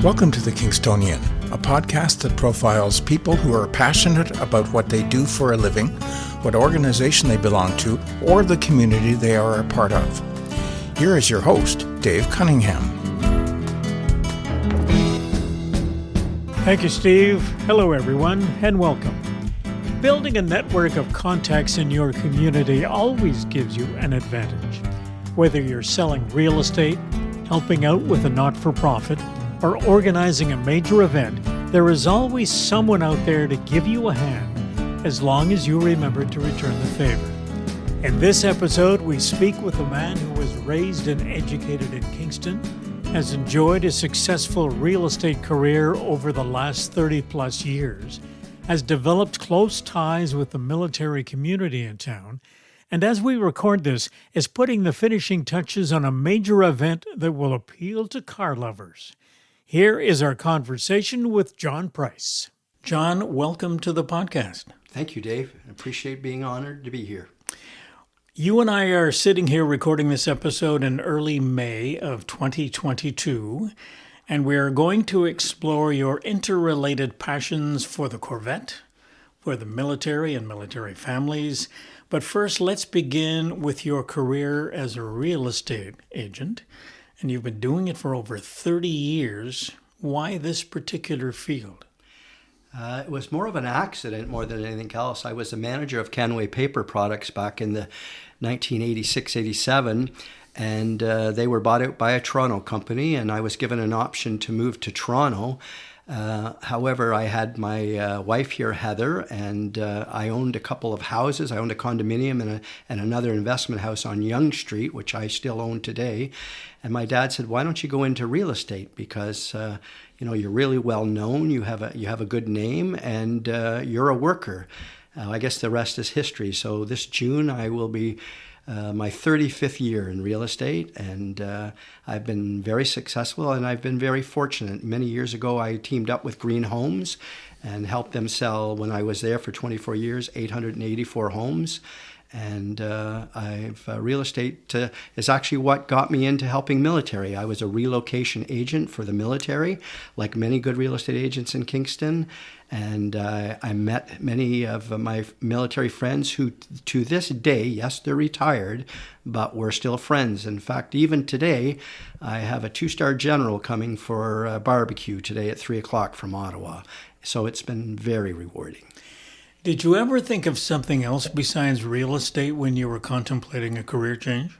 Welcome to The Kingstonian, a podcast that profiles people who are passionate about what they do for a living, what organization they belong to, or the community they are a part of. Here is your host, Dave Cunningham. Thank you, Steve. Hello, everyone, and welcome. Building a network of contacts in your community always gives you an advantage. Whether you're selling real estate, helping out with a not-for-profit, or organizing a major event, there is always someone out there to give you a hand, as long as you remember to return the favor. In this episode, we speak with a man who was raised and educated in Kingston, has enjoyed a successful real estate career over the last 30-plus years, has developed close ties with the military community in town, and as we record this, is putting the finishing touches on a major event that will appeal to car lovers. Here is our conversation with John Price. John, welcome to the podcast. Thank you, Dave. I appreciate being honored to be here. You and I are sitting here recording this episode in early May of 2022, and we're going to explore your interrelated passions for the Corvette, for the military and military families. But first, let's begin with your career as a real estate agent. And you've been doing it for over 30 years. Why this particular field? It was more of an accident more than anything else. I was the manager of Canway Paper Products back in the 1986-87, and they were bought out by a Toronto company, and I was given an option to move to Toronto. However, I had my wife here, Heather, and I owned a couple of houses. I owned a condominium and another investment house on Yonge Street, which I still own today. And my dad said, "Why don't you go into real estate? Because you're really well known. You have a good name, and you're a worker." I guess the rest is history. So this June, I will be my 35th year in real estate, and I've been very successful, and I've been very fortunate. Many years ago, I teamed up with Green Homes and helped them sell, when I was there for 24 years, 884 homes. And real estate is actually what got me into helping military. I was a relocation agent for the military, like many good real estate agents in Kingston. And I met many of my military friends who, to this day, yes, they're retired, but we're still friends. In fact, even today, I have a 2-star general coming for a barbecue today at 3 o'clock from Ottawa. So it's been very rewarding. Did you ever think of something else besides real estate when you were contemplating a career change?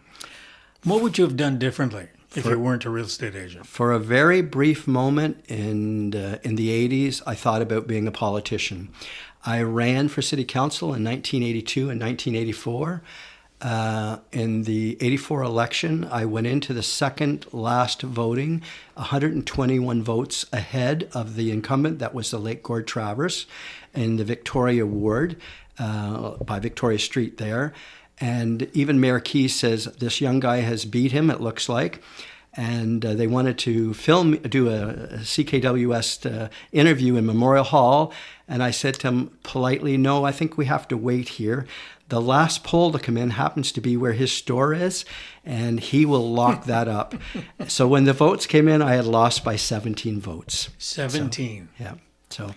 What would you have done differently if you weren't a real estate agent? For a very brief moment in the 80s, I thought about being a politician. I ran for city council in 1982 and 1984. In the 84 election, I went into the second last voting, 121 votes ahead of the incumbent, that was the Lake Gord Travers, in the Victoria ward by Victoria Street there. And even Mayor Keys says, this young guy has beat him, it looks like. And they wanted to do a CKWS interview in Memorial Hall. And I said to him politely, "No, I think we have to wait here. The last poll to come in happens to be where his store is, and he will lock that up." So when the votes came in, I had lost by 17 votes. 17. So, yeah. So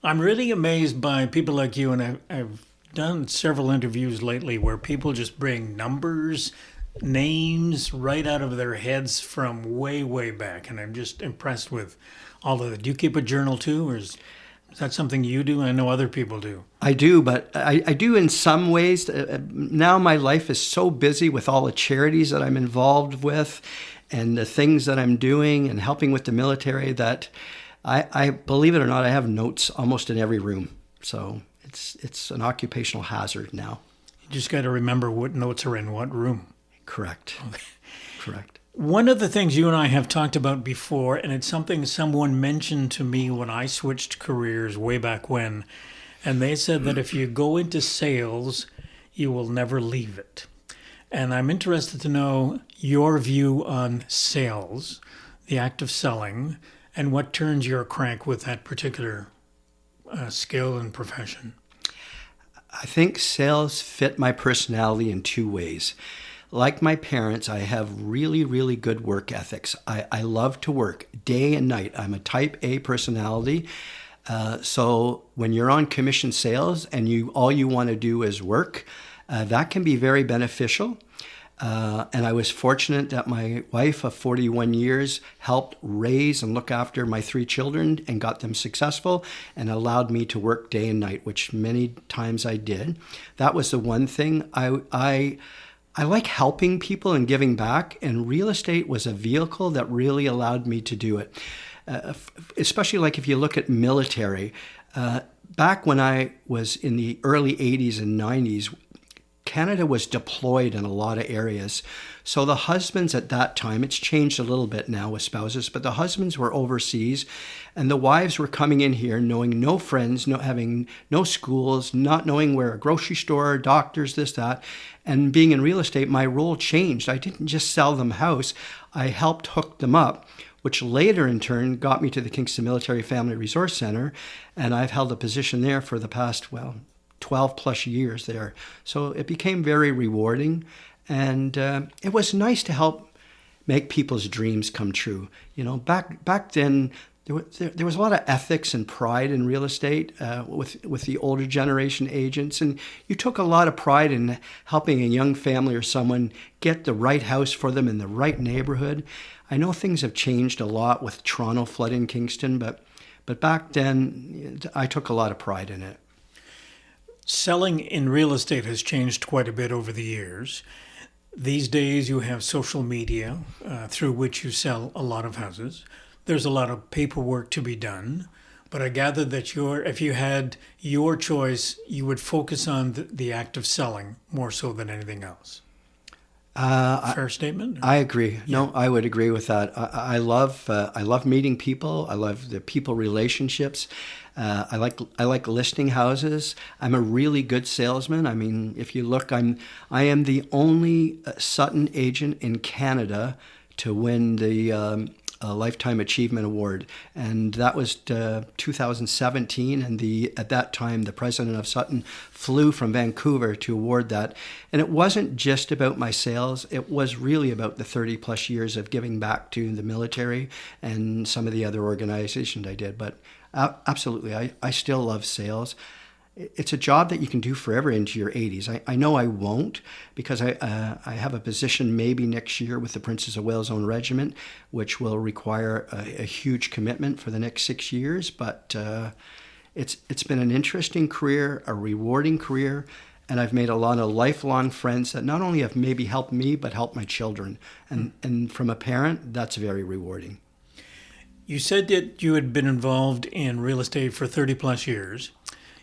I'm really amazed by people like you, and I've done several interviews lately where people just bring numbers, names right out of their heads from way, way back. And I'm just impressed with all of it. Do you keep a journal too, or is that something you do? I know other people do. I do, but I do in some ways. Now my life is so busy with all the charities that I'm involved with and the things that I'm doing and helping with the military that I believe it or not, I have notes almost in every room. So it's an occupational hazard now. You just got to remember what notes are in what room. Correct. Okay. Correct. One of the things you and I have talked about before, and it's something someone mentioned to me when I switched careers way back when, and they said that if you go into sales, you will never leave it. And I'm interested to know your view on sales, the act of selling, and what turns your crank with that particular skill and profession. I think sales fit my personality in two ways. like my parents, I have really, really good work ethics. I love to work day and night. I'm a type A personality. So when you're on commission sales and all you want to do is work, that can be very beneficial. And I was fortunate that my wife of 41 years helped raise and look after my 3 children and got them successful and allowed me to work day and night, which many times I did. That was the one thing. I like helping people and giving back, and real estate was a vehicle that really allowed me to do it. Especially like if you look at military. Back when I was in the early 80s and 90s, Canada was deployed in a lot of areas. So the husbands at that time, it's changed a little bit now with spouses, but the husbands were overseas and the wives were coming in here knowing no friends, having no schools, not knowing where a grocery store, doctors, this, that. And being in real estate, my role changed. I didn't just sell them a house. I helped hook them up, which later in turn got me to the Kingston Military Family Resource Center. And I've held a position there for the past, 12 plus years there. So it became very rewarding. And it was nice to help make people's dreams come true. Back then, there was a lot of ethics and pride in real estate with the older generation agents. And you took a lot of pride in helping a young family or someone get the right house for them in the right neighborhood. I know things have changed a lot with Toronto flood in Kingston, but back then, I took a lot of pride in it. Selling in real estate has changed quite a bit over the years. These days you have social media through which you sell a lot of houses. There's a lot of paperwork to be done, but I gather that if you had your choice, you would focus on the act of selling more so than anything else. Fair statement? I agree. No, I would agree with that. I love meeting people. I love the people relationships. I like listing houses. I'm a really good salesman. I mean, if you look, I am the only Sutton agent in Canada to win the Lifetime Achievement Award, and that was 2017. And at that time, the president of Sutton flew from Vancouver to award that. And it wasn't just about my sales; it was really about the 30 plus years of giving back to the military and some of the other organizations I did. But absolutely, I still love sales. It's a job that you can do forever into your 80s. I know I won't, because I have a position maybe next year with the Princess of Wales Own Regiment, which will require a huge commitment for the next 6 years. But it's been an interesting career, a rewarding career, and I've made a lot of lifelong friends that not only have maybe helped me, but helped my children. And from a parent, that's very rewarding. You said that you had been involved in real estate for 30 plus years.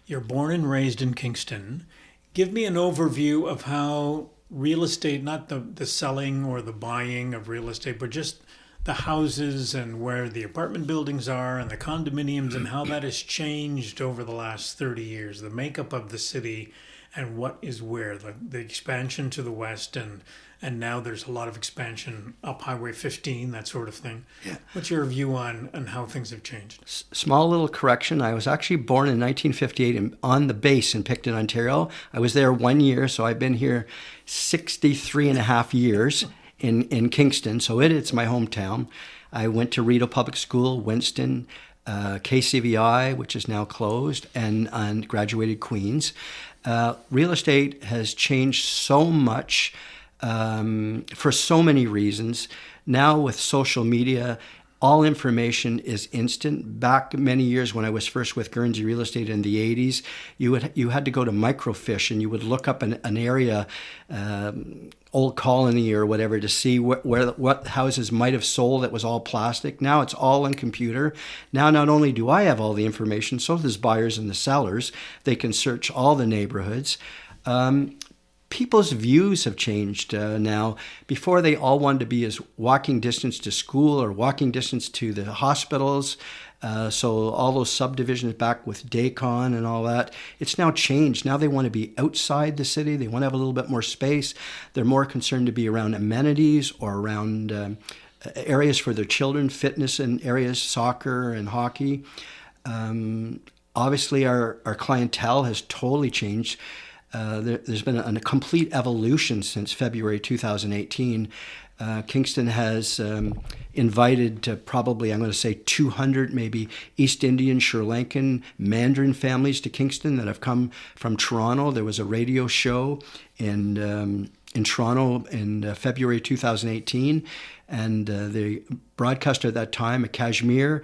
You're born and raised in Kingston. Give me an overview of how real estate, not the selling or the buying of real estate, but just the houses and where the apartment buildings are and the condominiums and how that has changed over the last 30 years, the makeup of the city and what is where, the expansion to the west and now there's a lot of expansion up Highway 15, that sort of thing. Yeah. What's your view on how things have changed? Small little correction. I was actually born in 1958 on the base in Picton, Ontario. I was there 1 year, so I've been here 63 and a half years in Kingston, so it's my hometown. I went to Rideau Public School, Winston, KCVI, which is now closed, and graduated Queens. Real estate has changed so much for so many reasons. Now with social media, all information is instant. Back many years when I was first with Guernsey Real Estate in the 80s, you had to go to Microfiche and you would look up an area, Old Colony or whatever, to see what houses might have sold that was all plastic. Now it's all on computer. Now not only do I have all the information, so does buyers and the sellers. They can search all the neighborhoods. People's views have changed now. Before, they all wanted to be as walking distance to school or walking distance to the hospitals. So all those subdivisions back with Daycon and all that, it's now changed. Now they want to be outside the city. They want to have a little bit more space. They're more concerned to be around amenities or around areas for their children, fitness and areas, soccer and hockey. Obviously, our clientele has totally changed. there's been a complete evolution since February 2018. Kingston has invited probably, I'm going to say 200 maybe East Indian, Sri Lankan, Mandarin families to Kingston that have come from Toronto. There was a radio show in Toronto in February 2018, and the broadcaster at that time, Kashmir,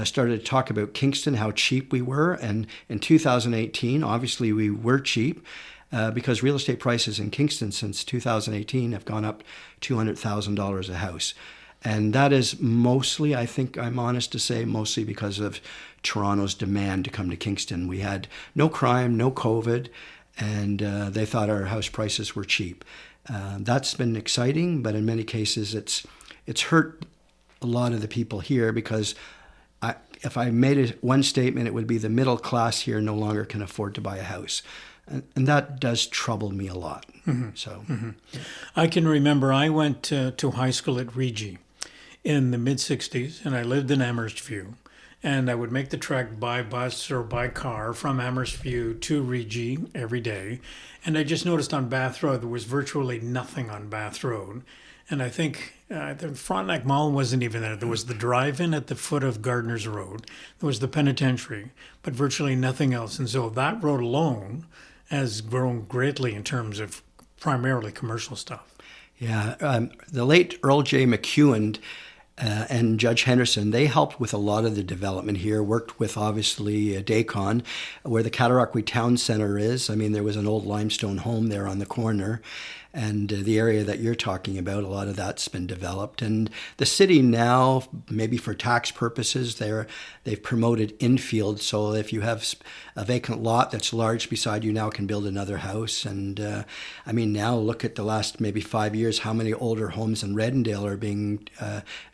started to talk about Kingston, how cheap we were. And in 2018, obviously we were cheap. Because real estate prices in Kingston since 2018 have gone up $200,000 a house. And that is mostly, I think I'm honest to say, mostly because of Toronto's demand to come to Kingston. We had no crime, no COVID, and they thought our house prices were cheap. That's been exciting, but in many cases it's hurt a lot of the people here because if I made one statement, it would be the middle class here no longer can afford to buy a house. And that does trouble me a lot. I can remember I went to high school at Regi in the mid-'60s, and I lived in Amherst-View. And I would make the trek by bus or by car from Amherst-View to Regi every day. And I just noticed on Bath Road, there was virtually nothing on Bath Road. And I think the Frontenac Mall wasn't even there. There was the drive-in at the foot of Gardner's Road. There was the penitentiary, but virtually nothing else. And so that road alone has grown greatly in terms of primarily commercial stuff. Yeah, the late Earl J. McEwen and Judge Henderson, they helped with a lot of the development here, worked with obviously Dacon, where the Cataraqui Town Center is. I mean, there was an old limestone home there on the corner. And the area that you're talking about, a lot of that's been developed. And the city now, maybe for tax purposes, they've promoted infield. So if you have a vacant lot that's large beside you now can build another house. And I mean, now look at the last maybe 5 years, how many older homes in Redendale are being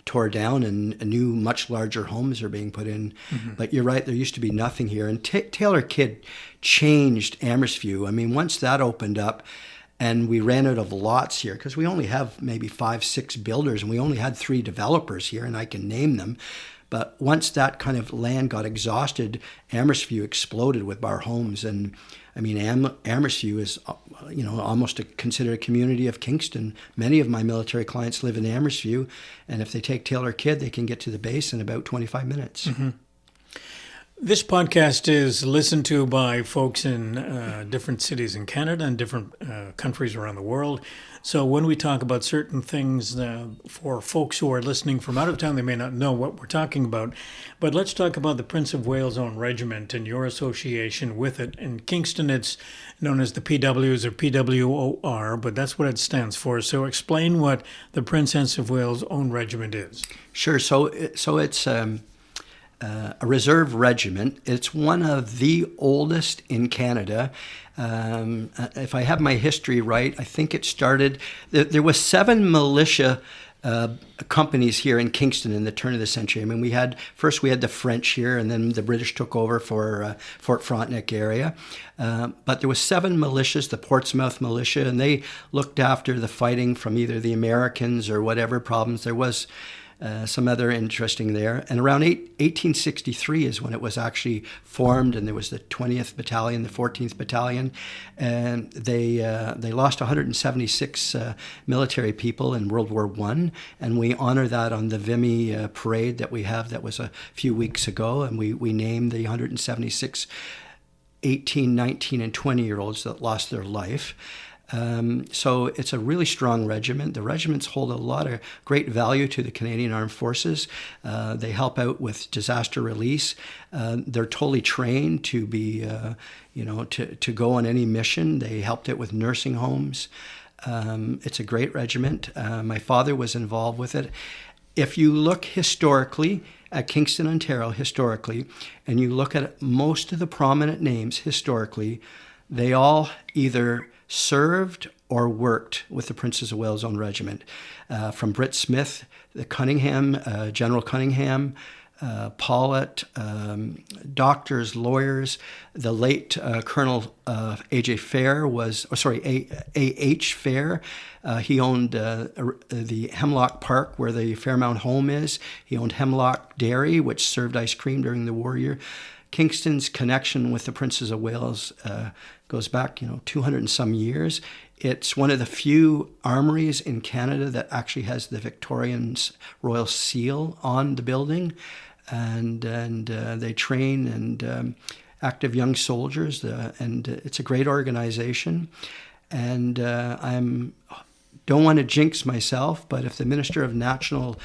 tore down and new, much larger homes are being put in. Mm-hmm. But you're right, there used to be nothing here. And Taylor Kidd changed Amherst-View. I mean, once that opened up, and we ran out of lots here because we only have maybe 5-6 builders and we only had 3 developers here, and I can name them. But once that kind of land got exhausted, Amherst-View exploded with our homes. And I mean, Amherst-View is, almost considered a community of Kingston. Many of my military clients live in Amherst-View, and if they take Taylor Kidd, they can get to the base in about 25 minutes. Mm-hmm. This podcast is listened to by folks in different cities in Canada and different countries around the world. So when we talk about certain things for folks who are listening from out of town, they may not know what we're talking about. But let's talk about the Prince of Wales' own regiment and your association with it. In Kingston, it's known as the PWs or PWOR, but that's what it stands for. So explain what the Princess of Wales' own regiment is. Sure. So it's a reserve regiment. It's one of the oldest in Canada. If I have my history right, I think it started, there was 7 militia companies here in Kingston in the turn of the century. I mean, we had the French here, and then the British took over for Fort Frontenac area. But there was 7 militias, the Portsmouth militia, and they looked after the fighting from either the Americans or whatever problems there was. Some other interesting there. And around 1863 is when it was actually formed, and there was the 20th Battalion, the 14th Battalion, and they lost 176 military people in World War I, and we honor that on the Vimy parade that we have that was a few weeks ago, and we named the 176 18, 19, and 20-year-olds that lost their life. So it's a really strong regiment. The regiments hold a lot of great value to the Canadian Armed Forces. They help out with disaster release. They're totally trained to be, to go on any mission. They helped out with nursing homes. It's a great regiment. My father was involved with it. If you look historically at Kingston, Ontario, and you look at most of the prominent names historically, they all either served or worked with the Princess of Wales' own regiment. From Britt Smith, the Cunningham, General Cunningham, Pollitt, doctors, lawyers. The late Colonel A.H. Fair. He owned the Hemlock Park where the Fairmount Home is. He owned Hemlock Dairy, which served ice cream during the war year. Kingston's connection with the Princess of Wales goes back, 200 and some years. It's one of the few armories in Canada that actually has the Victorian's Royal Seal on the building. And they train and active young soldiers, and it's a great organization. And don't want to jinx myself, but if the Minister of National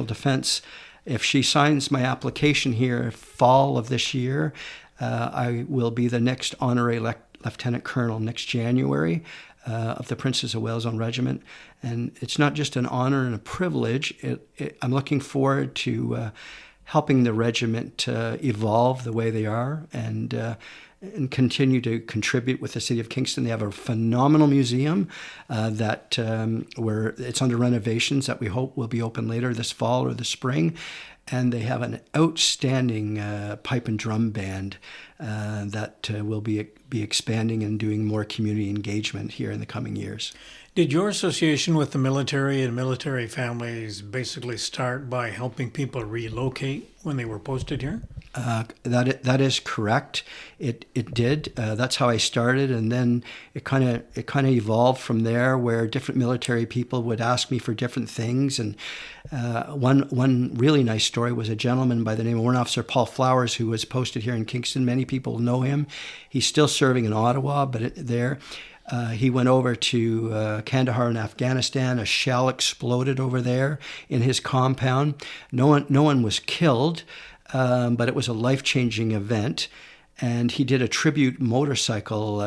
Defense, if she signs my application here fall of this year, I will be the next honorary Lieutenant Colonel next January of the Princess of Wales Own Regiment. And it's not just an honor and a privilege. I'm looking forward to helping the regiment evolve the way they are and continue to contribute with the City of Kingston. They have a phenomenal museum where it's under renovations that we hope will be open later this fall or the spring. And they have an outstanding pipe and drum band that will be expanding and doing more community engagement here in the coming years. Did your association with the military and military families basically start by helping people relocate when they were posted here? That is correct. It did. That's how I started, and then it kind of evolved from there, where different military people would ask me for different things. And one really nice story was a gentleman by the name of Warrant Officer Paul Flowers, who was posted here in Kingston. Many people know him. He's still serving in Ottawa, but he went over to Kandahar in Afghanistan. A shell exploded over there in his compound. No one was killed. But it was a life-changing event, and he did a tribute motorcycle.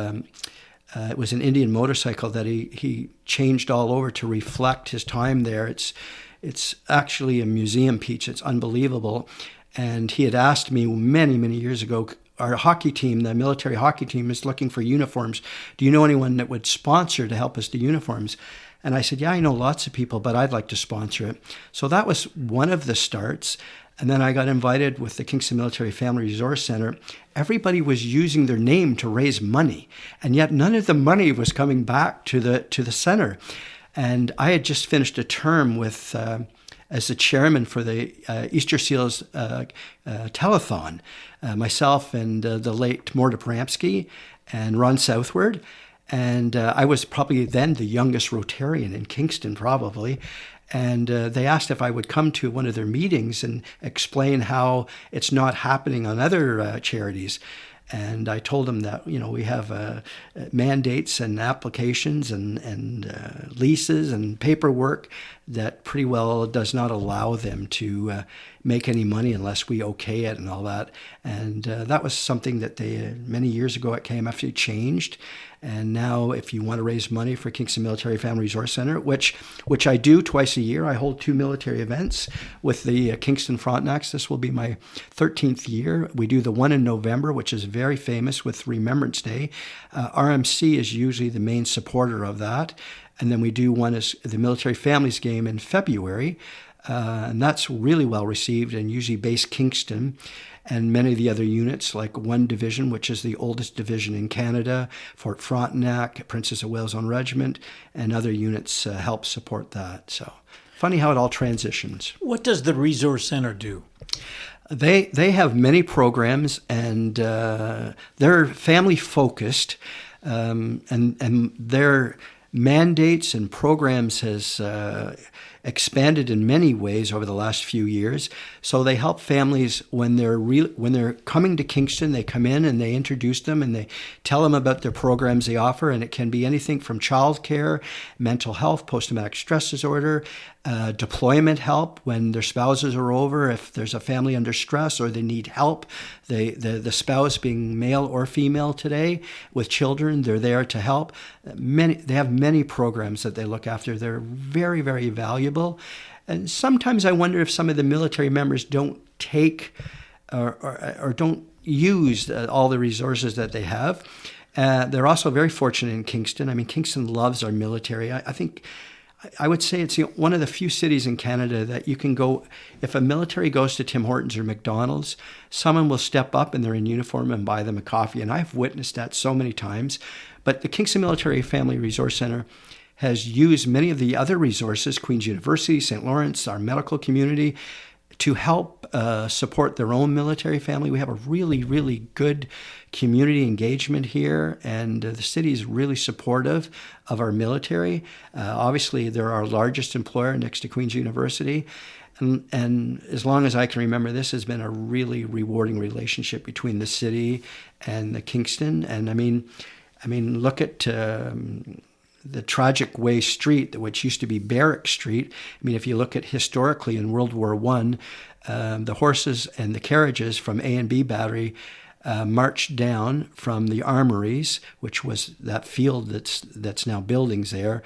It was an Indian motorcycle that he changed all over to reflect his time there. It's actually a museum piece. It's unbelievable. And he had asked me many, many years ago, our hockey team, the military hockey team, is looking for uniforms. Do you know anyone that would sponsor to help us do uniforms? And I said, yeah, I know lots of people, but I'd like to sponsor it. So that was one of the starts. And then I got invited with the Kingston Military Family Resource Center. Everybody was using their name to raise money, and yet none of the money was coming back to the center. And I had just finished a term with as the chairman for the Easter Seals telethon, myself and the late Morta Bramsky and Ron Southward. And I was probably then the youngest Rotarian in Kingston, probably. And they asked if I would come to one of their meetings and explain how it's not happening on other charities. And I told them that, we have mandates and applications and leases and paperwork that pretty well does not allow them to make any money unless we okay it and all that. And that was something that many years ago at KMF changed. And now if you want to raise money for Kingston Military Family Resource Center, which I do twice a year, I hold 2 military events with the Kingston Frontenacs. This will be my 13th year. We do the one in November, which is very famous with Remembrance Day. RMC is usually the main supporter of that. And then we do one as the Military Families Game in February. And that's really well received and usually based Kingston. And many of the other units, like 1 Division, which is the oldest division in Canada, Fort Frontenac, Princess of Wales Own Regiment, and other units help support that. So funny how it all transitions. What does the Resource Center do? They have many programs, and they're family focused, and their mandates and programs has expanded in many ways over the last few years. So they help families when they're coming to Kingston. They come in and they introduce them and they tell them about their programs they offer, and it can be anything from childcare, mental health, post-traumatic stress disorder, deployment help when their spouses are over. If there's a family under stress or they need help, the spouse being male or female today with children, they're there to help. They have many programs that they look after. They're very, very valuable. And sometimes I wonder if some of the military members don't take or don't use all the resources that they have. They're also very fortunate in Kingston. I mean, Kingston loves our military. I would say it's one of the few cities in Canada that you can go, if a military goes to Tim Hortons or McDonald's, someone will step up and they're in uniform and buy them a coffee. And I've witnessed that so many times. But the Kingston Military Family Resource Center has used many of the other resources, Queen's University, St. Lawrence, our medical community, to help support their own military family. We have a really, really good community engagement here, and the city is really supportive of our military. Obviously, they're our largest employer next to Queen's University. And as long as I can remember, this has been a really rewarding relationship between the city and the Kingston. And I mean, look at the Tragic Way Street, which used to be Barrack Street. I mean, if you look at historically in World War I, the horses and the carriages from A and B Battery marched down from the armories, which was that field that's now buildings there,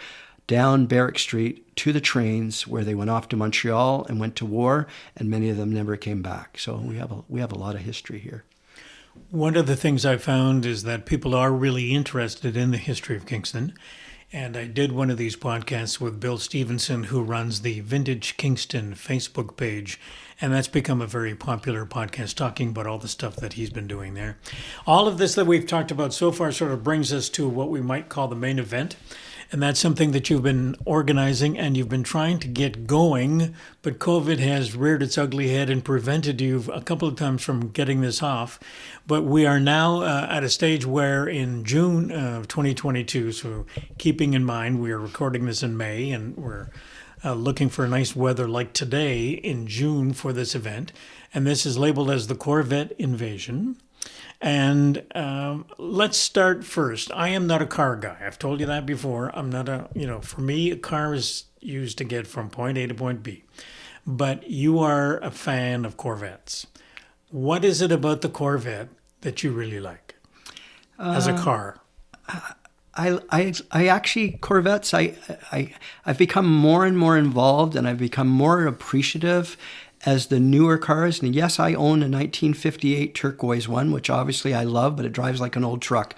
down Barrack Street to the trains where they went off to Montreal and went to war, and many of them never came back. So we have a lot of history here. One of the things I found is that people are really interested in the history of Kingston. And I did one of these podcasts with Bill Stevenson, who runs the Vintage Kingston Facebook page. And that's become a very popular podcast, talking about all the stuff that he's been doing there. All of this that we've talked about so far sort of brings us to what we might call the main event. And that's something that you've been organizing and you've been trying to get going, but COVID has reared its ugly head and prevented you a couple of times from getting this off. But we are now at a stage where in June of 2022, so keeping in mind we are recording this in May and we're looking for nice weather like today in June for this event. And this is labeled as the Corvette Invasion. And let's start first. I am not a car guy. I've told you that before. I'm not for me, a car is used to get from point A to point B. But you are a fan of Corvettes. What is it about the Corvette that you really like as a car? I actually, Corvettes, I've become more and more involved, and I've become more appreciative as the newer cars. And yes, I own a 1958 turquoise one, which obviously I love, but it drives like an old truck.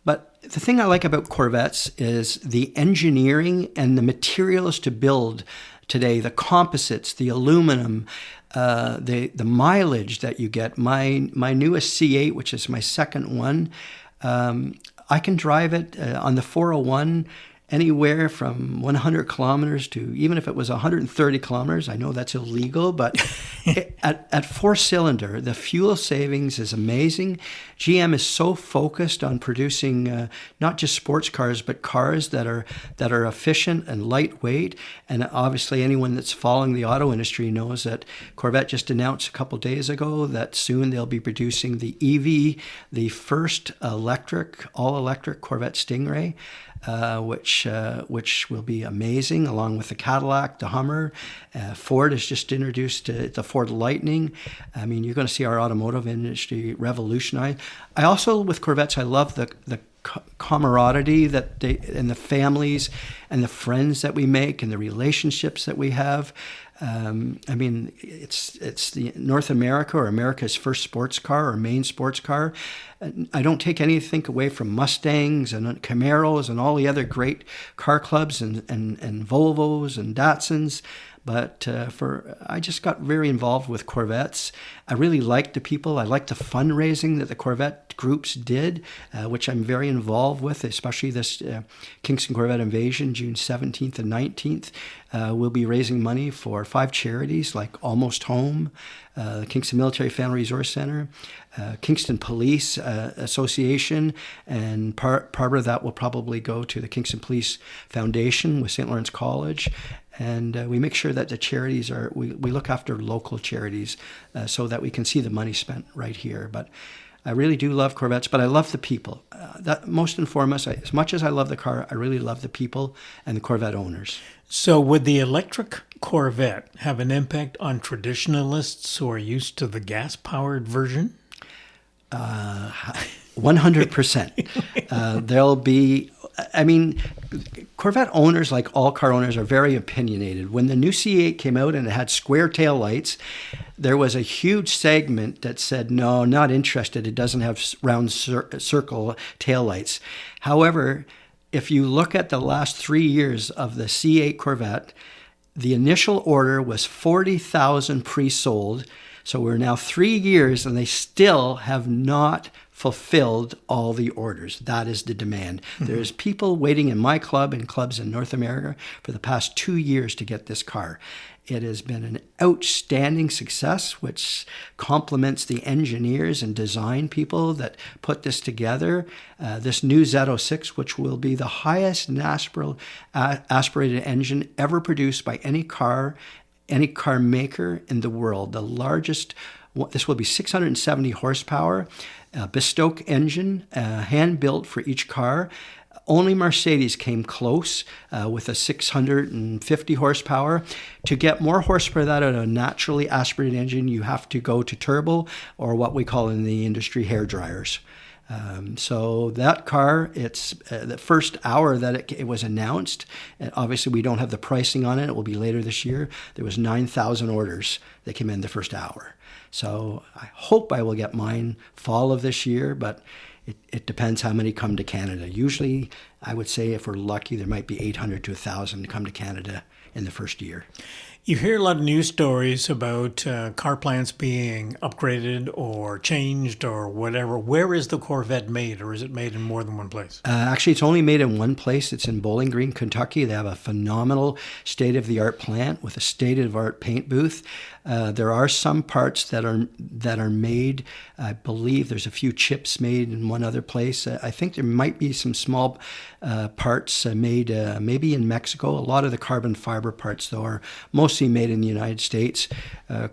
But the thing I like about Corvettes is the engineering and the materials to build today, the composites, the aluminum, the mileage that you get. My newest C8, which is my second one, I can drive it on the 401 anywhere from 100 kilometers to, even if it was 130 kilometers, I know that's illegal, but at four-cylinder, the fuel savings is amazing. GM is so focused on producing not just sports cars, but cars that are efficient and lightweight. And obviously, anyone that's following the auto industry knows that Corvette just announced a couple days ago that soon they'll be producing the EV, the first all-electric Corvette Stingray. Which will be amazing, along with the Cadillac, the Hummer. Ford has just introduced the Ford Lightning. I mean, you're going to see our automotive industry revolutionize. I also, with Corvettes, I love the camaraderie that and the families and the friends that we make and the relationships that we have. I mean, it's the North America or America's first sports car or main sports car. I don't take anything away from Mustangs and Camaros and all the other great car clubs and Volvos and Datsuns. But I just got very involved with Corvettes. I really liked the people. I liked the fundraising that the Corvette groups did, which I'm very involved with, especially this Kingston Corvette Invasion, June 17th and 19th. We'll be raising money for 5 charities like Almost Home, the Kingston Military Family Resource Center, Kingston Police Association, and part of that will probably go to the Kingston Police Foundation with St. Lawrence College. And we make sure that the charities we look after local charities so that we can see the money spent right here. But I really do love Corvettes, but I love the people. That most and foremost, as much as I love the car, I really love the people and the Corvette owners. So would the electric Corvette have an impact on traditionalists who are used to the gas-powered version? 100%. There'll be, I mean, Corvette owners, like all car owners, are very opinionated. When the new C8 came out and it had square tail lights, there was a huge segment that said, no, not interested. It doesn't have round circle tail lights. However, if you look at the last 3 years of the C8 Corvette, the initial order was 40,000 pre-sold. So we're now 3 years and they still have not fulfilled all the orders. That is the demand. Mm-hmm. There's people waiting in my club and clubs in North America for the past 2 years to get this car. It has been an outstanding success, which complements the engineers and design people that put this together. This new Z06, which will be the highest aspirated engine ever produced by any car maker in the world. The largest, this will be 670 horsepower, bespoke engine, hand-built for each car. Only Mercedes came close with a 650 horsepower. To get more horsepower out of a naturally aspirated engine, you have to go to turbo, or what we call in the industry hair dryers. So that car, it's the first hour that it was announced, and obviously we don't have the pricing on it. It will be later this year. There was 9,000 orders that came in the first hour. So I hope I will get mine fall of this year, but it depends how many come to Canada. Usually, I would say if we're lucky, there might be 800 to 1,000 come to Canada in the first year. You hear a lot of news stories about car plants being upgraded or changed or whatever. Where is the Corvette made, or is it made in more than one place? Actually, it's only made in one place. It's in Bowling Green, Kentucky. They have a phenomenal state-of-the-art plant with a state-of-the-art paint booth. There are some parts that are made. I believe there's a few chips made in one other place. I think there might be some small parts made maybe in Mexico. A lot of the carbon fiber parts, though, are mostly made in the United States.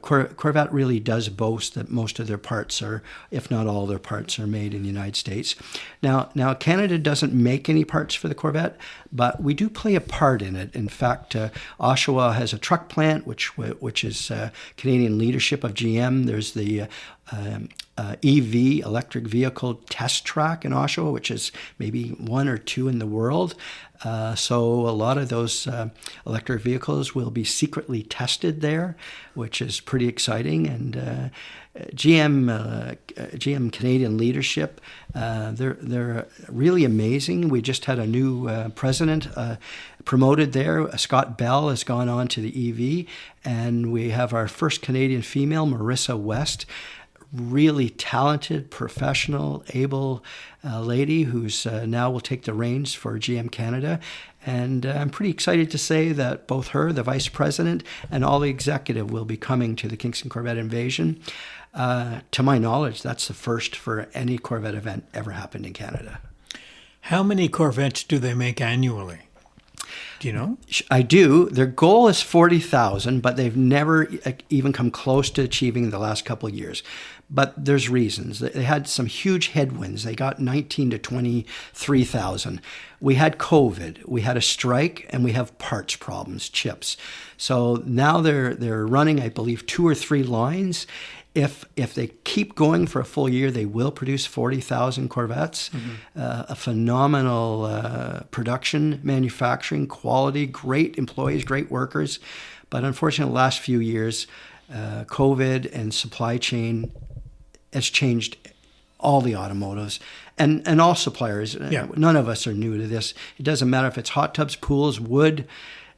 Corvette really does boast that most of their parts are, if not all their parts, are made in the United States. Now Canada doesn't make any parts for the Corvette, but we do play a part in it. In fact, Oshawa has a truck plant, which is Canadian leadership of GM. There's the EV, electric vehicle test track in Oshawa, which is maybe one or two in the world. So a lot of those electric vehicles will be secretly tested there, which is pretty exciting. And GM Canadian leadership, they're really amazing. We just had a new president promoted there. Scott Bell has gone on to the EV, and we have our first Canadian female, Marissa West. Really talented, professional, able lady who's now will take the reins for GM Canada. And I'm pretty excited to say that both her, the vice president, and all the executive will be coming to the Kingston Corvette Invasion. To my knowledge, that's the first for any Corvette event ever happened in Canada. How many Corvettes do they make annually? Do you know? I do. Their goal is 40,000, but they've never even come close to achieving the last couple of years. But there's reasons. They had some huge headwinds. They got 19 to 23,000. We had COVID, we had a strike, and we have parts problems, chips. So now they're running, I believe, 2 or 3 lines. If they keep going for a full year, they will produce 40,000 Corvettes. Mm-hmm. A phenomenal production, manufacturing, quality, great employees, great workers. But unfortunately, the last few years, COVID and supply chain has changed all the automotives and all suppliers. Yeah. None of us are new to this. It doesn't matter if it's hot tubs, pools, wood.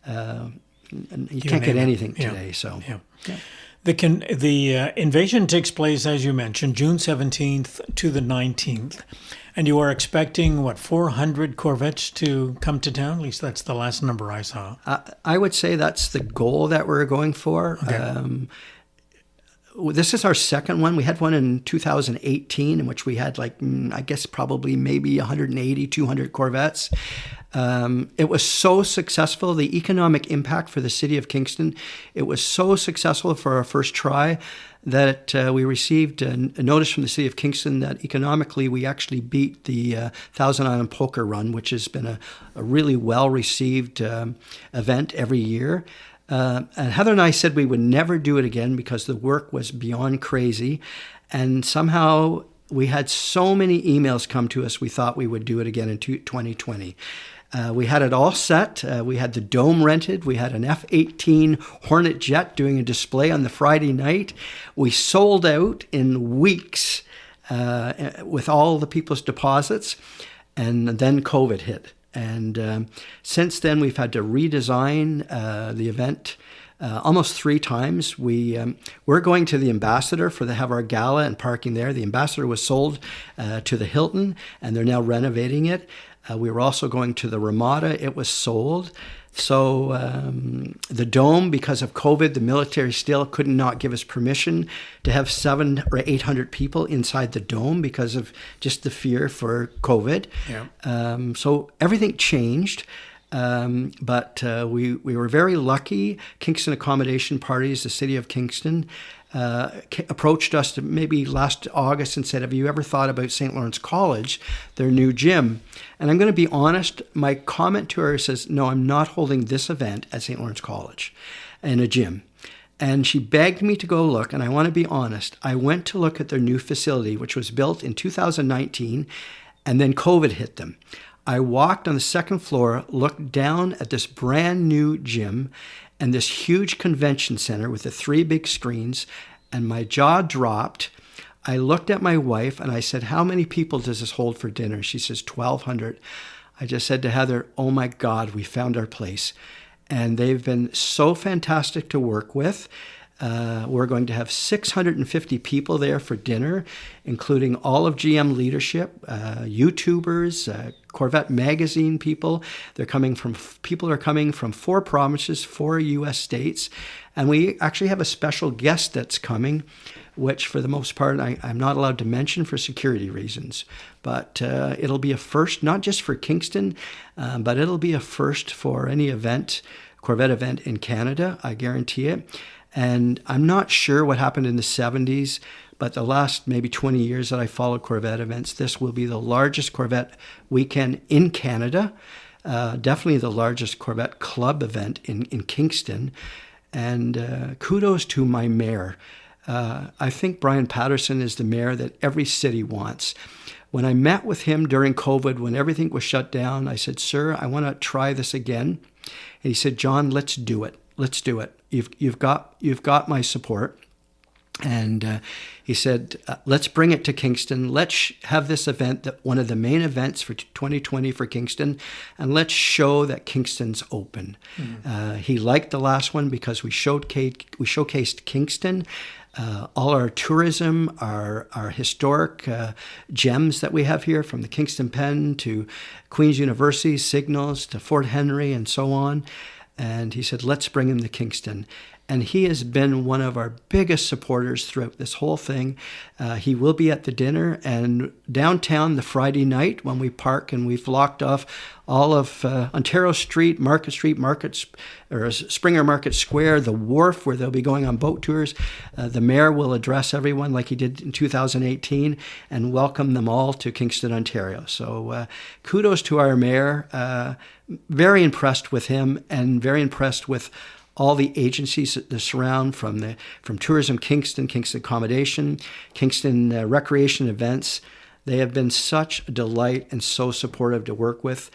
You can't get anything today. Yeah. So. Yeah. Yeah. The invasion takes place, as you mentioned, June 17th to the 19th. And you are expecting, 400 Corvettes to come to town? At least that's the last number I saw. I would say that's the goal that we're going for. Okay. This is our second one. We had one in 2018 in which we had I guess probably maybe 180, 200 Corvettes. It was so successful. The economic impact for the city of Kingston, it was so successful for our first try that we received a notice from the city of Kingston that economically we actually beat the Thousand Island Poker Run, which has been a really well-received event every year. And Heather and I said we would never do it again because the work was beyond crazy. And somehow we had so many emails come to us, we thought we would do it again in 2020. We had it all set. We had the dome rented. We had an F-18 Hornet jet doing a display on the Friday night. We sold out in weeks with all the people's deposits. And then COVID hit. And since then, we've had to redesign the event almost 3 times. We're going to the Ambassador to have our gala and parking there. The Ambassador was sold to the Hilton, and they're now renovating it. We were also going to the Ramada. It was sold. So the Dome, because of COVID, the military still could not give us permission to have 700 or 800 people inside the Dome because of just the fear for COVID. Yeah. So everything changed. But we were very lucky. Kingston Accommodation Parties, the city of Kingston, approached us maybe last August and said, have you ever thought about St. Lawrence College, their new gym? And I'm going to be honest, my comment to her says, no, I'm not holding this event at St. Lawrence College in a gym. And she begged me to go look, and I want to be honest, I went to look at their new facility, which was built in 2019, and then COVID hit them. I walked on the second floor, looked down at this brand new gym and this huge convention center with the 3 big screens, and my jaw dropped. I looked at my wife and I said, how many people does this hold for dinner? She says, 1,200. I just said to Heather, oh my God, we found our place. And they've been so fantastic to work with. We're going to have 650 people there for dinner, including all of GM leadership, YouTubers, Corvette magazine people. People are coming from 4 provinces, 4 U.S. states. And we actually have a special guest that's coming, which for the most part, I'm not allowed to mention for security reasons. But it'll be a first, not just for Kingston, but it'll be a first for any event, Corvette event in Canada, I guarantee it. And I'm not sure what happened in the 70s, but the last maybe 20 years that I followed Corvette events, this will be the largest Corvette weekend in Canada, definitely the largest Corvette club event in Kingston. And kudos to my mayor. I think Brian Patterson is the mayor that every city wants. When I met with him during COVID, when everything was shut down, I said, sir, I want to try this again. And he said, John, let's do it. Let's do it. You've got my support. And he said, let's bring it to Kingston. Let's have this event, one of the main events for 2020 for Kingston, and let's show that Kingston's open. Mm-hmm. He liked the last one because we showcased Kingston, all our tourism, our historic gems that we have here, from the Kingston Pen to Queen's University, Signals to Fort Henry and so on. And he said, let's bring him to Kingston. And he has been one of our biggest supporters throughout this whole thing. He will be at the dinner, and downtown the Friday night when we park, and we've locked off all of Ontario Street, or Springer Market Square, the wharf where they'll be going on boat tours. The mayor will address everyone like he did in 2018 and welcome them all to Kingston, Ontario. So kudos to our mayor. Very impressed with him, and very impressed with all the agencies that surround, from Tourism Kingston, Kingston Accommodation, Kingston Recreation Events. They have been such a delight and so supportive to work with.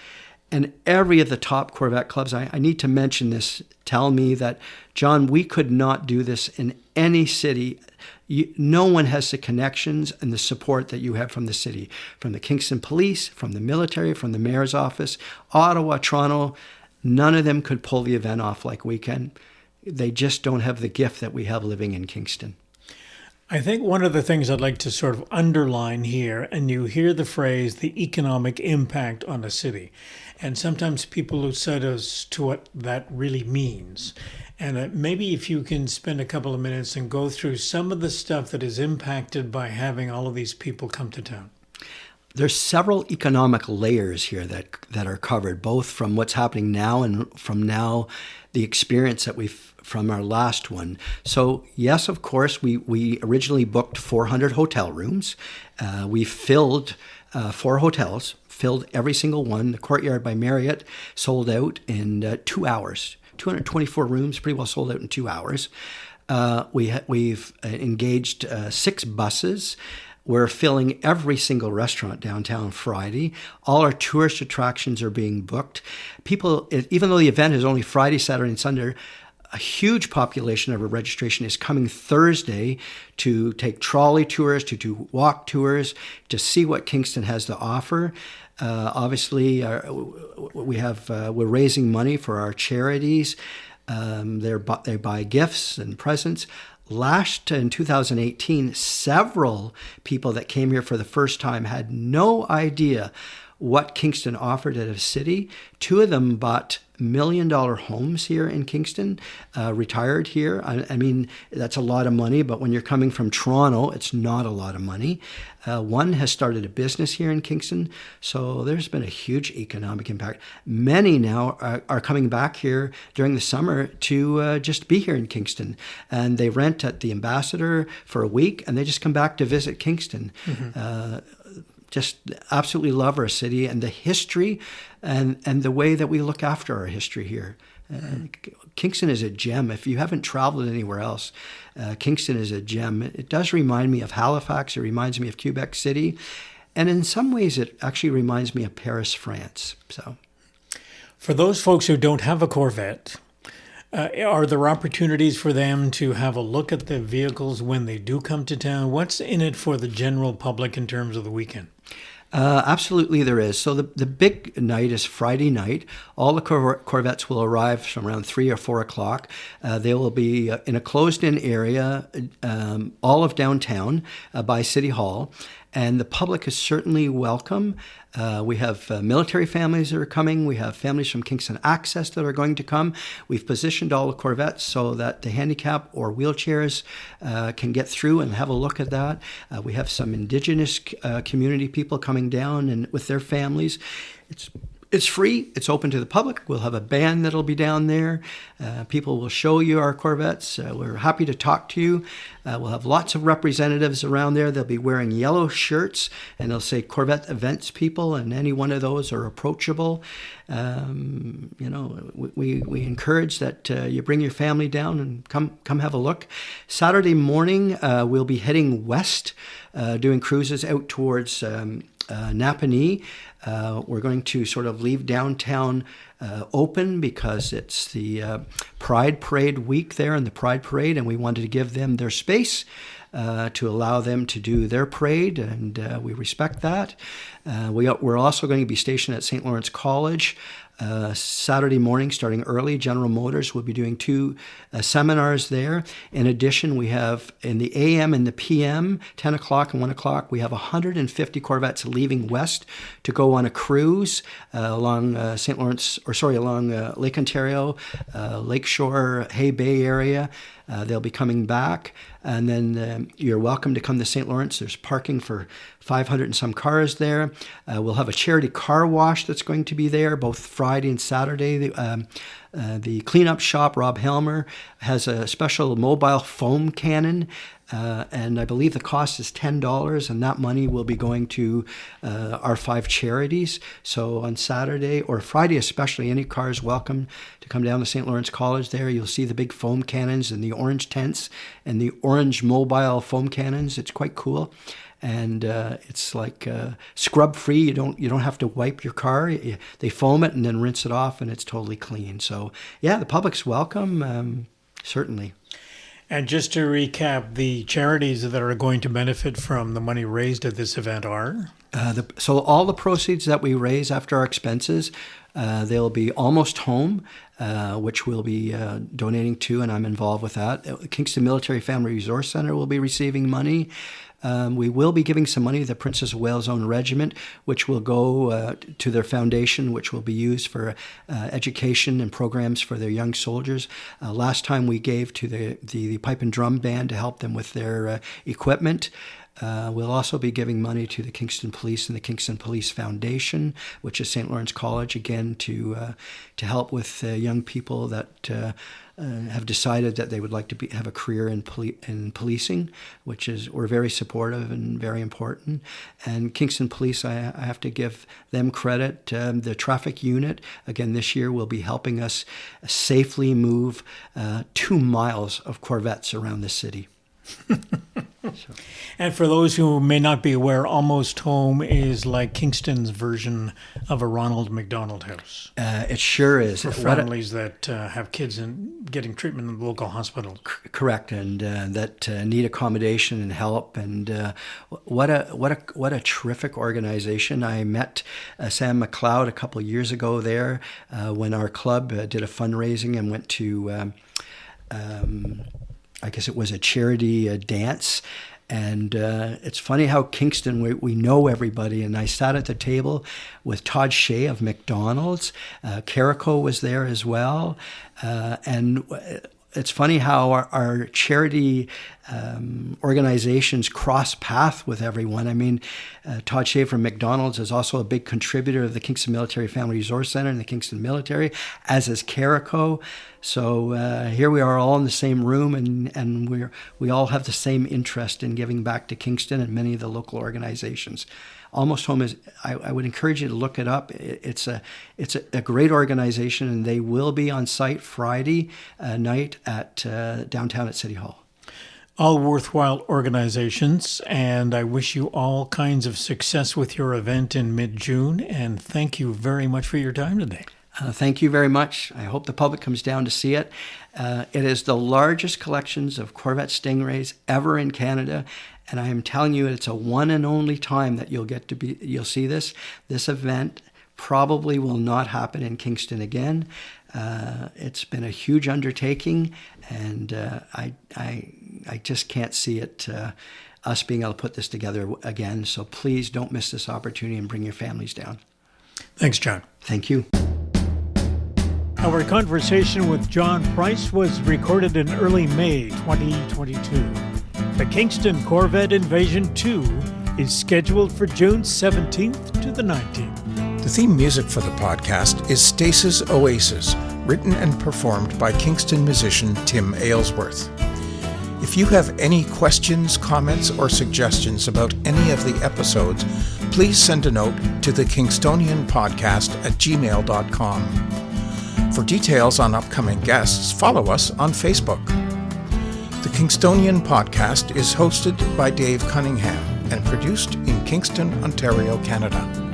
And every of the top Corvette clubs, I need to mention this, tell me that, John, we could not do this in any city. No one has the connections and the support that you have from the city, from the Kingston Police, from the military, from the mayor's office, Ottawa, Toronto. None of them could pull the event off like we can. They just don't have the gift that we have living in Kingston. I think one of the things I'd like to sort of underline here, and you hear the phrase, the economic impact on a city. And sometimes people lose sight as to what that really means. And maybe if you can spend a couple of minutes and go through some of the stuff that is impacted by having all of these people come to town. There's several economic layers here that are covered, both from what's happening now and from now the experience that we've from our last one. So yes, of course, we originally booked 400 hotel rooms. We filled 4 hotels, filled every single one. The Courtyard by Marriott sold out in 2 hours. 224 rooms, pretty well sold out in 2 hours. We've engaged 6 buses. We're filling every single restaurant downtown Friday. All our tourist attractions are being booked. People, even though the event is only Friday, Saturday, and Sunday, a huge population of our registration is coming Thursday to take trolley tours, to do walk tours, to see what Kingston has to offer. Obviously, we're raising money for our charities. They buy gifts and presents. In 2018, several people that came here for the first time had no idea what Kingston offered as a city. 2 of them bought $1 million homes here in Kingston, retired here. I mean, that's a lot of money, but when you're coming from Toronto, it's not a lot of money. One has started a business here in Kingston, so there's been a huge economic impact. Many now are coming back here during the summer to just be here in Kingston, and they rent at the Ambassador for a week, and they just come back to visit Kingston. Just absolutely love our city and the history and the way that we look after our history here. Kingston is a gem. If you haven't traveled anywhere else, Kingston is a gem. It does remind me of Halifax. It reminds me of Quebec City. And in some ways, it actually reminds me of Paris, France. So, for those folks who don't have a Corvette, are there opportunities for them to have a look at the vehicles when they do come to town? What's in it for the general public in terms of the weekend? Absolutely there is. So the big night is Friday night. All the Corvettes will arrive from around 3 or 4 o'clock. They will be in a closed-in area, all of downtown by City Hall. And the public is certainly welcome. We have military families that are coming. We have families from Kingston Access that are going to come. We've positioned all the Corvettes so that the handicap or wheelchairs can get through and have a look at that. We have some Indigenous community people coming down and with their families. It's free. It's open to the public. We'll have a band that'll be down there. People will show you our Corvettes. We're happy to talk to you. We'll have lots of representatives around there. They'll be wearing yellow shirts, and they'll say Corvette Events people, and any one of those are approachable. We encourage that you bring your family down and come have a look. Saturday morning, we'll be heading west, doing cruises out towards Napanee. We're going to sort of leave downtown open because it's the Pride Parade week there and the Pride Parade, and we wanted to give them their space to allow them to do their parade, and we respect that. We're also going to be stationed at St. Lawrence College Saturday morning, starting early. General Motors will be doing 2 seminars there. In addition, we have in the AM and the PM, 10 o'clock and 1 o'clock, we have 150 Corvettes leaving west to go on a cruise along along Lake Ontario, Lakeshore, Hay Bay area. They'll be coming back. And then you're welcome to come to St. Lawrence. There's parking for 500 and some cars there. We'll have a charity car wash that's going to be there both Friday and Saturday. The cleanup shop, Rob Helmer, has a special mobile foam cannon. And I believe the cost is $10, and that money will be going to our 5 charities. So on Saturday or Friday especially, any car is welcome to come down to St. Lawrence College there. You'll see the big foam cannons and the orange tents and the orange mobile foam cannons. It's quite cool. And it's like scrub-free. You don't have to wipe your car. They foam it and then rinse it off, and it's totally clean. So, yeah, the public's welcome, certainly. And just to recap, the charities that are going to benefit from the money raised at this event are? So all the proceeds that we raise after our expenses, they'll be Almost Home, which we'll be donating to, and I'm involved with that. Kingston Military Family Resource Center will be receiving money. We will be giving some money to the Princess of Wales Own Regiment, which will go to their foundation, which will be used for education and programs for their young soldiers. Last time we gave to the pipe and drum band to help them with their equipment. We'll also be giving money to the Kingston Police and the Kingston Police Foundation, which is St. Lawrence College, again, to help with young people that have decided that they would like to have a career in policing, we're very supportive and very important. And Kingston Police, I have to give them credit. The traffic unit, again, this year will be helping us safely move 2 miles of Corvettes around the city. So. And for those who may not be aware, Almost Home is like Kingston's version of a Ronald McDonald House. It sure is. For families that have kids and getting treatment in the local hospitals. Correct, and that need accommodation and help. And what a terrific organization. I met Sam McLeod a couple of years ago there when our club did a fundraising and went to I guess it was a charity dance, And it's funny how Kingston, we know everybody. And I sat at the table with Todd Shea of McDonald's. Carico was there as well. And it's funny how our charity organizations cross path with everyone. I mean, Todd Shea from McDonald's is also a big contributor of the Kingston Military Family Resource Center and the Kingston Military, as is Carico. So here we are all in the same room, and we all have the same interest in giving back to Kingston and many of the local organizations. Almost Home is, I would encourage you to look it up. It's a great organization, and they will be on site Friday night at downtown at City Hall. All worthwhile organizations, and I wish you all kinds of success with your event in mid-June, and thank you very much for your time today. Thank you very much. I hope the public comes down to see it. It is the largest collections of Corvette Stingrays ever in Canada, and I am telling you, it's a one and only time that you'll see this. This event probably will not happen in Kingston again. It's been a huge undertaking, and I just can't see it us being able to put this together again. So please don't miss this opportunity and bring your families down. Thanks, John. Thank you. Our conversation with John Price was recorded in early May 2022. The Kingston Corvette Invasion 2 is scheduled for June 17th to the 19th. The theme music for the podcast is Stasis Oasis, written and performed by Kingston musician Tim Aylesworth. If you have any questions, comments, or suggestions about any of the episodes, please send a note to thekingstonianpodcast at gmail.com. For details on upcoming guests, follow us on Facebook. The Kingstonian Podcast is hosted by Dave Cunningham and produced in Kingston, Ontario, Canada.